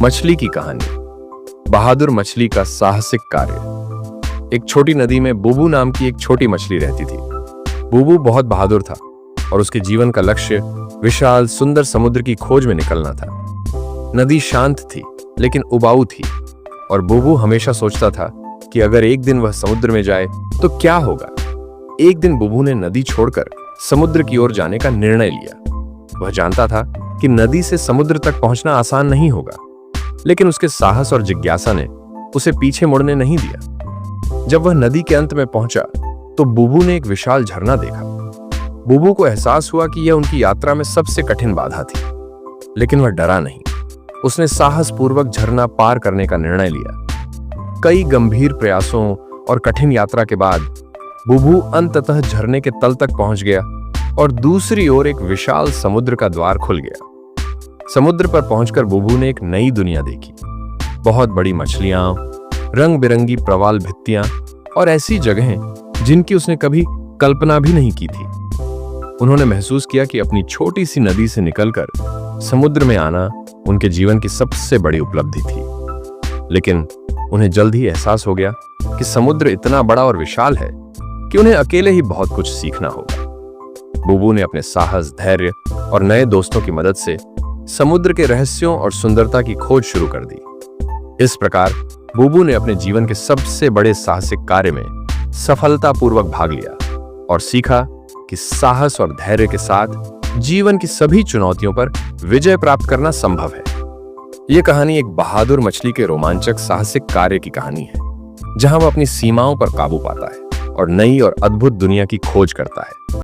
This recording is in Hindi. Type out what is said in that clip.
मछली की कहानी। बहादुर मछली का साहसिक कार्य। एक छोटी नदी में बुबू नाम की एक छोटी मछली रहती थी। बुबू बहुत बहादुर था और उसके जीवन का लक्ष्य विशाल सुंदर समुद्र की खोज में निकलना था। नदी शांत थी लेकिन उबाऊ थी और बुबू हमेशा सोचता था कि अगर एक दिन वह समुद्र में जाए तो क्या होगा। एक दिन बुबू ने नदी छोड़कर समुद्र की ओर जाने का निर्णय लिया। वह जानता था कि नदी से समुद्र तक पहुंचना आसान नहीं होगा, लेकिन उसके साहस और जिज्ञासा ने उसे पीछे मुड़ने नहीं दिया। जब वह नदी के अंत में पहुंचा तो बुबू ने एक विशाल झरना देखा। बुबू को एहसास हुआ कि यह उनकी यात्रा में सबसे कठिन बाधा थी, लेकिन वह डरा नहीं। उसने साहसपूर्वक झरना पार करने का निर्णय लिया। कई गंभीर प्रयासों और कठिन यात्रा के बाद बुबू अंततः झरने के तल तक पहुंच गया और दूसरी ओर एक विशाल समुद्र का द्वार खुल गया। समुद्र पर पहुंचकर बुबू ने एक नई दुनिया देखी। बहुत बड़ी मछलियां, रंग बिरंगी प्रवाल भित्तियां और ऐसी जगहें जिनकी उसने कभी कल्पना भी नहीं की थी। उन्होंने महसूस किया कि अपनी छोटी सी नदी से निकलकर समुद्र में आना उनके जीवन की सबसे बड़ी उपलब्धि थी। लेकिन उन्हें जल्द ही एहसास हो गया कि समुद्र इतना बड़ा और विशाल है कि उन्हें अकेले ही बहुत कुछ सीखना होगा। बुबू ने अपने साहस, धैर्य और नए दोस्तों की मदद से समुद्र के रहस्यों और सुंदरता की खोज शुरू कर दी। इस प्रकार बुबू ने अपने जीवन के सबसे बड़े साहसिक कार्य में सफलतापूर्वक भाग लिया और सीखा कि साहस और धैर्य के साथ जीवन की सभी चुनौतियों पर विजय प्राप्त करना संभव है। यह कहानी एक बहादुर मछली के रोमांचक साहसिक कार्य की कहानी है, जहां वह अपनी सीमाओं पर काबू पाता है और नई और अद्भुत दुनिया की खोज करता है।